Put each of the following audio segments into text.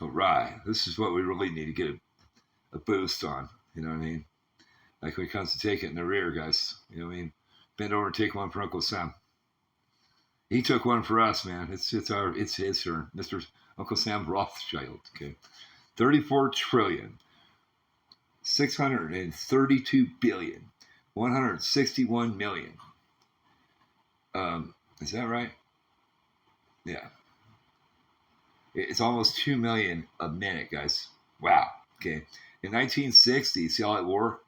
All right, this is what we really need to get a boost on. You know what I mean? Like when it comes to taking it in the rear, guys. You know what I mean? Bend over and take one for Uncle Sam. He took one for us, man. It's his turn, Mister Uncle Sam Rothschild. Okay, 34,632,161,000,000. Is that right? Yeah, it's almost 2 million a minute, guys. Wow. Okay, in 1960, see all that war?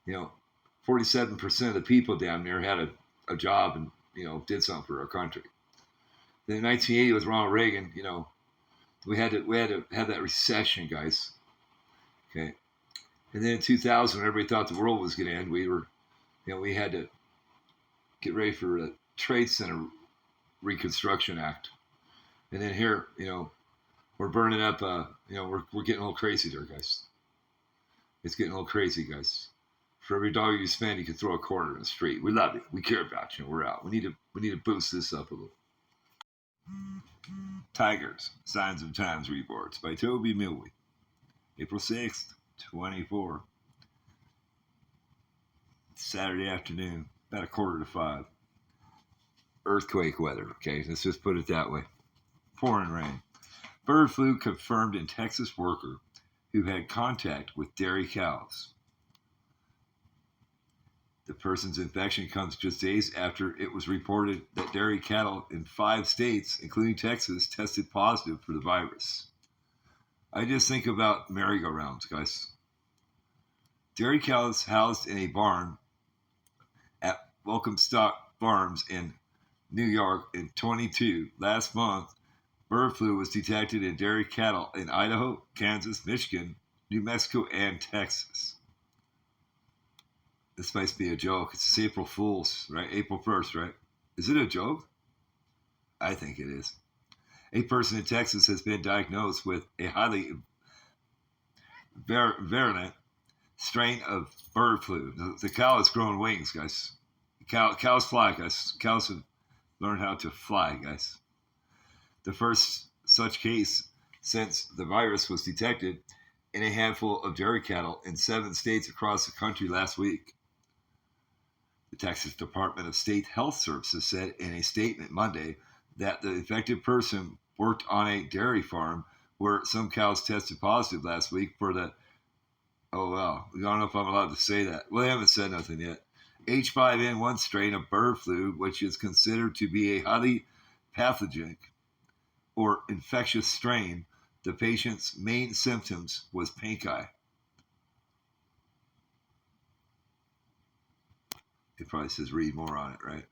You know, 47% of the people down there had a job and did something for our country. Then in 1980 with Ronald Reagan, we had to have that recession, guys. Okay, and then in 2000, when everybody thought the world was going to end, we had to get ready for the Trade Center Reconstruction Act. And then here, we're burning up. We're getting a little crazy there, guys. It's getting a little crazy, guys. For every dollar you spend, you can throw a quarter in the street. We love you. We care about you. We're out. We need to boost this up a little. Tigers: Signs of Times reports by Toby Milwee, April 6th, 24. Saturday afternoon, about a quarter to 5. Earthquake weather. Okay, let's just put it that way. Pouring rain. Bird flu confirmed in Texas worker who had contact with dairy cows. The person's infection comes just days after it was reported that dairy cattle in 5 states, including Texas, tested positive for the virus. I just think about merry-go-rounds, guys. Dairy cows housed in a barn at Welcome Stock Farms in New York in 22. Last month, bird flu was detected in dairy cattle in Idaho, Kansas, Michigan, New Mexico, and Texas. This might be a joke. It's April Fool's, right? April 1st, right? Is it a joke? I think it is. A person in Texas has been diagnosed with a highly virulent strain of bird flu. The cow has grown wings, guys. Cows fly, guys. Cows have learned how to fly, guys. The first such case since the virus was detected in a handful of dairy cattle in 7 states across the country last week. The Texas Department of State Health Services said in a statement Monday that the infected person worked on a dairy farm where some cows tested positive last week for the, oh wow, I don't know if I'm allowed to say that. Well, they haven't said nothing yet. H5N1 strain of bird flu, which is considered to be a highly pathogenic or infectious strain. The patient's main symptoms was pink eye. It probably says read more on it, right?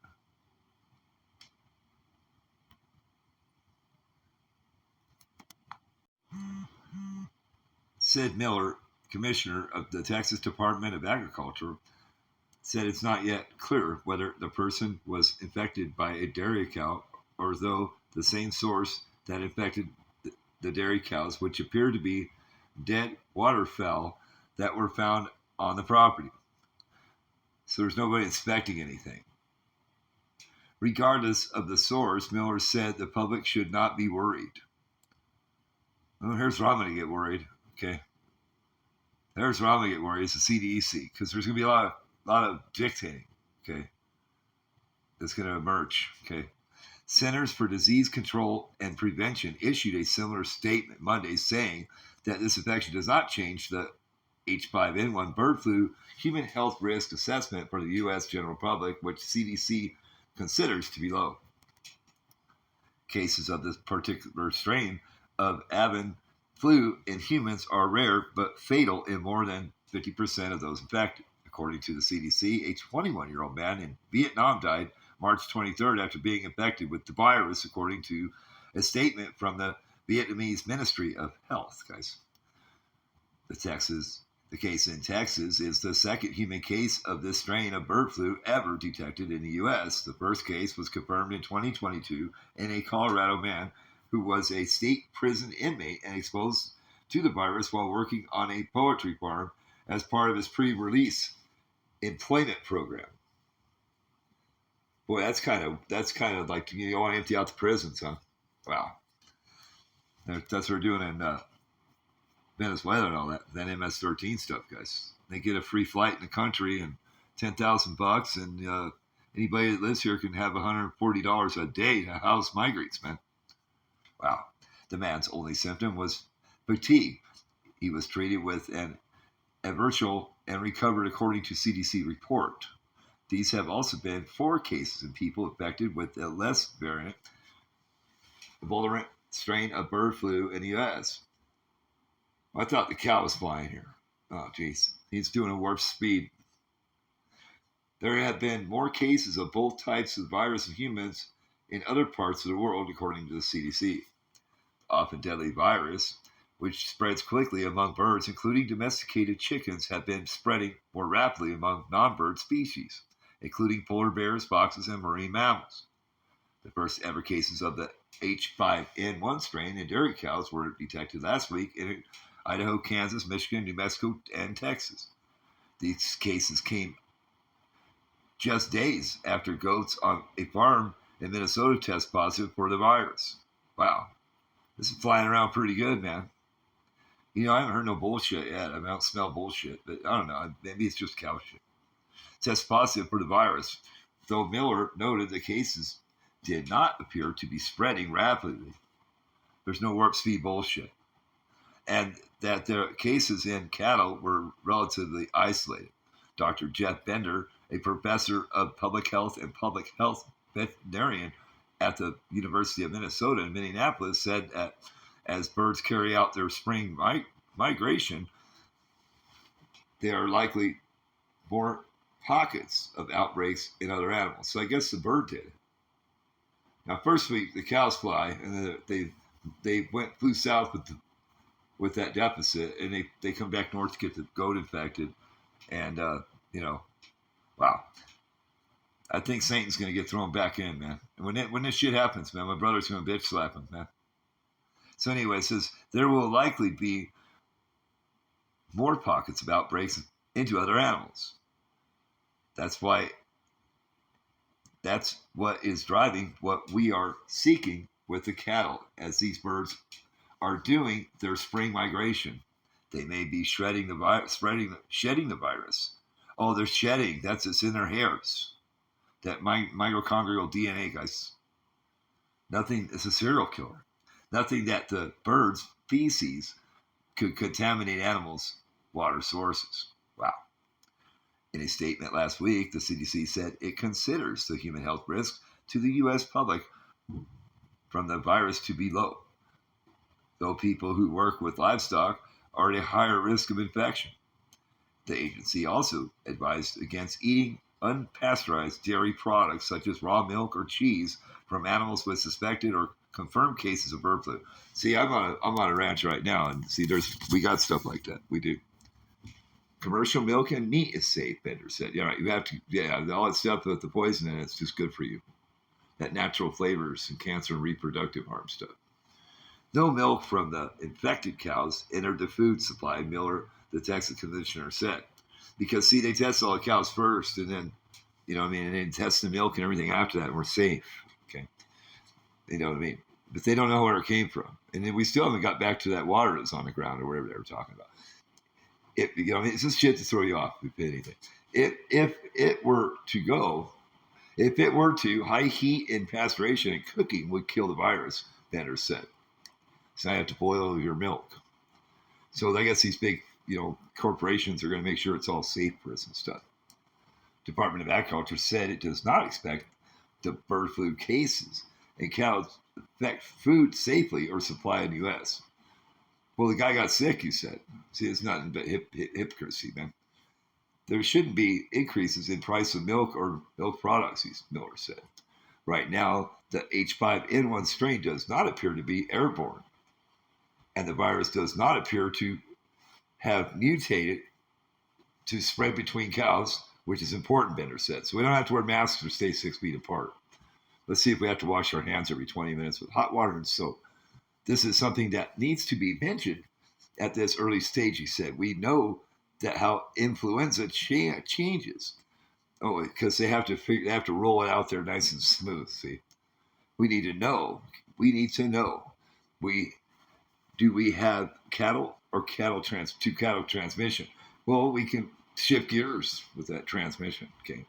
Sid Miller, commissioner of the Texas Department of Agriculture, said it's not yet clear whether the person was infected by a dairy cow or though the same source that infected the dairy cows, which appear to be dead waterfowl that were found on the property. So there's nobody inspecting anything. Regardless of the source, Miller said the public should not be worried. Well, here's where I'm going to get worried. Okay. There's where I'm going to get worried. It's the CDC because there's going to be a lot of dictating. Okay. That's going to emerge. Okay. Centers for Disease Control and Prevention issued a similar statement Monday saying that this infection does not change the H5N1 bird flu human health risk assessment for the U.S. general public, which CDC considers to be low. Cases of this particular strain of avian flu in humans are rare but fatal in more than 50% of those infected. According to the CDC, a 21-year-old man in Vietnam died March 23rd after being infected with the virus, according to a statement from the Vietnamese Ministry of Health, guys. The case in Texas is the second human case of this strain of bird flu ever detected in the U.S. The first case was confirmed in 2022 in a Colorado man who was a state prison inmate and exposed to the virus while working on a poultry farm as part of his pre-release employment program. Boy, that's kind of like you want to empty out the prisons, huh? Wow. That's what they're doing in Venezuela and all that. That MS-13 stuff, guys. They get a free flight in the country and $10,000, and anybody that lives here can have $140 a day to house migrants, man. Wow. The man's only symptom was fatigue. He was treated with an Everchel and recovered according to CDC report. These have also been 4 cases in people affected with a less virulent strain of bird flu in the U.S. I thought the cow was flying here. Oh, jeez. He's doing a warp speed. There have been more cases of both types of virus in humans in other parts of the world, according to the CDC. Often deadly virus, which spreads quickly among birds, including domesticated chickens, have been spreading more rapidly among non-bird species, including polar bears, foxes, and marine mammals. The first ever cases of the H5N1 strain in dairy cows were detected last week in Idaho, Kansas, Michigan, New Mexico, and Texas. These cases came just days after goats on a farm in Minnesota test positive for the virus. Wow, this is flying around pretty good, man. You know, I haven't heard no bullshit yet. I don't smell bullshit, but I don't know. Maybe it's just cow shit. Test positive for the virus, though Miller noted the cases did not appear to be spreading rapidly. There's no warp speed bullshit. And that the cases in cattle were relatively isolated. Dr. Jeff Bender, a professor of public health and public health veterinarian at the University of Minnesota in Minneapolis, said that as birds carry out their spring migration, there are likely more pockets of outbreaks in other animals. So I guess the bird did. Now, first week the cows fly, and then they flew south with that deficit, and they come back north to get the goat infected, and wow. I think Satan's going to get thrown back in, man. And when this shit happens, man, my brother's going to bitch slap him, man. So anyway, it says there will likely be more pockets of outbreaks into other animals. That's what is driving what we are seeking with the cattle as these birds are doing their spring migration. They may be shedding the virus. Oh, they're shedding. It's in their hairs. That mitochondrial DNA, guys. Nothing is a serial killer. Nothing that the bird's feces could contaminate animals' water sources. Wow. In a statement last week, the CDC said it considers the human health risk to the U.S. public from the virus to be low, though people who work with livestock are at a higher risk of infection. The agency also advised against eating unpasteurized dairy products such as raw milk or cheese from animals with suspected or confirmed cases of bird flu. See, I'm on a ranch right now, and see, we got stuff like that. We do. Commercial milk and meat is safe, Bender said. Yeah, right. You have to, all that stuff with the poison in it's just good for you. That natural flavors and cancer and reproductive harm stuff. No milk from the infected cows entered the food supply, Miller, the Texas commissioner, said. Because, see, they test all the cows first, and then, and then test the milk and everything after that, and we're safe, okay? You know what I mean? But they don't know where it came from. And then we still haven't got back to that water that's on the ground or whatever they were talking about. It's just shit to throw you off, if anything. If it were to, high heat and pasteurization and cooking would kill the virus, Bender said. So I have to boil your milk. So I guess these big, corporations are going to make sure it's all safe for us and stuff. Department of Agriculture said it does not expect the bird flu cases in cows affect food safely or supply in the U.S. Well, the guy got sick, you said. See, it's nothing but hypocrisy, man. There shouldn't be increases in price of milk or milk products, Miller said. Right now, the H5N1 strain does not appear to be airborne, and the virus does not appear to have mutated to spread between cows, which is important, Bender said. So we don't have to wear masks or stay 6 feet apart. Let's see if we have to wash our hands every 20 minutes with hot water and soap. This is something that needs to be mentioned at this early stage, he said. We know that how influenza changes. Oh, because they have to roll it out there nice and smooth, see. We need to know. Do we have cattle or to cattle transmission? Well, we can shift gears with that transmission. Okay,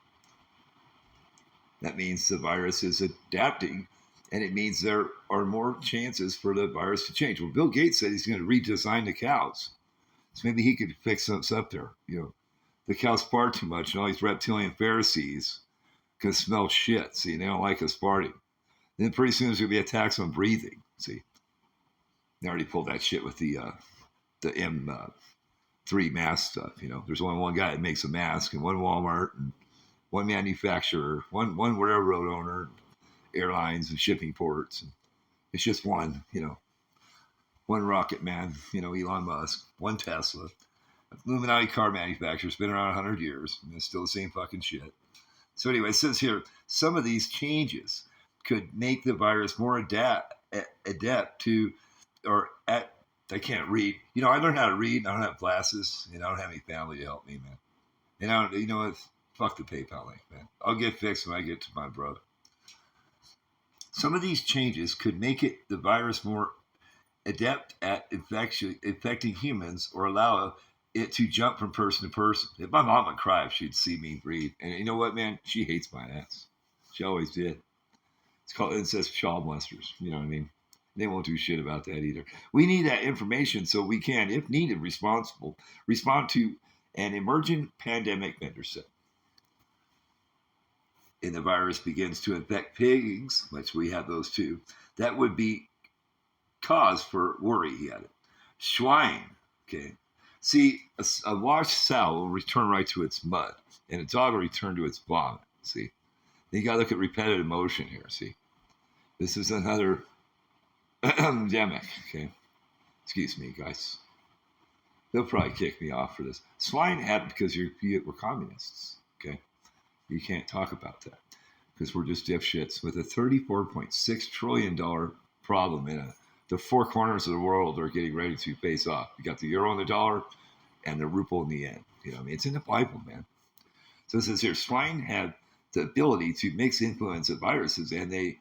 that means the virus is adapting, and it means there are more chances for the virus to change. Well, Bill Gates said he's going to redesign the cows, so maybe he could fix us up there. The cows fart too much, and all these reptilian Pharisees can smell shit. See, they don't like us farting. Then pretty soon there's going to be attacks on breathing. See, they already pulled that shit with the M3 mask stuff. There's only one guy that makes a mask, and one Walmart, and one manufacturer, one railroad owner, airlines and shipping ports. And it's just one rocket man, Elon Musk, one Tesla. Illuminati car manufacturer's been around 100 years, and it's still the same fucking shit. So anyway, it says here, some of these changes could make the virus more adept to, I can't read. I learned how to read, and I don't have glasses, and I don't have any family to help me, man. And I don't, fuck the PayPal link, man. I'll get fixed when I get to my brother. Some of these changes could make the virus more adept at infecting humans or allow it to jump from person to person. If my mom would cry if she'd see me breathe. And you know what, man? She hates my ass. She always did. It's called incest child molesters. You know what I mean? They won't do shit about that either. We need that information so we can, if needed, respond to an emerging pandemic, Bender said. And the virus begins to infect pigs, which we have those too, that would be cause for worry, he added. Swine, okay. See, a washed sow will return right to its mud, and a dog will return to its vomit, see. You got to look at repetitive motion here, see. This is another pandemic, okay. Excuse me, guys. They'll probably kick me off for this. Swine happened because we're communists, okay. You can't talk about that because we're just dipshits with a $34.6 trillion problem in the four corners of the world are getting ready to face off. You got the euro and the dollar and the ruble in the yen. It's in the Bible, man. So it says here, swine have the ability to mix influenza viruses, and they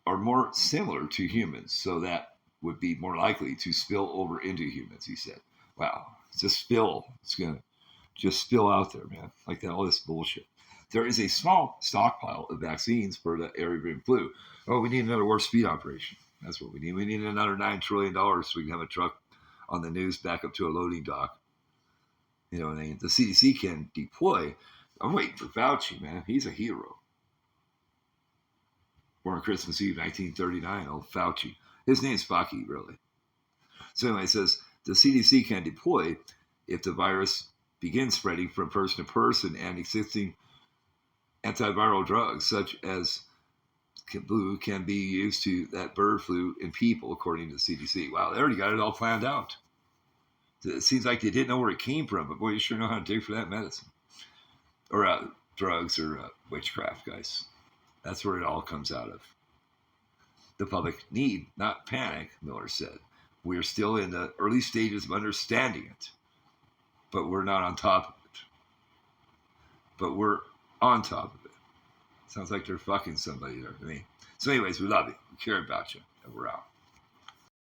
are more similar to humans. So that would be more likely to spill over into humans, he said. Wow, it's a spill. It's going to just spill out there, man, like that, all this bullshit. There is a small stockpile of vaccines for the avian flu. Oh, we need another warp speed operation. That's what we need. We need another $9 trillion so we can have a truck on the news back up to a loading dock. And the CDC can deploy. I'm waiting for Fauci, man. He's a hero. Born on Christmas Eve, 1939, old Fauci. His name's Fauci, really. So anyway, it says the CDC can deploy if the virus begins spreading from person to person, and existing antiviral drugs such as flu can be used to that bird flu in people, according to the CDC. Wow, they already got it all planned out. It seems like they didn't know where it came from, but boy, you sure know how to dig for that medicine. Or drugs or witchcraft, guys. That's where it all comes out of. The public need not panic, Miller said. We're still in the early stages of understanding it, but we're not on top of it. But we're on top of it. Sounds like they're fucking somebody there to me. So anyways, we love you. We care about you. And we're out.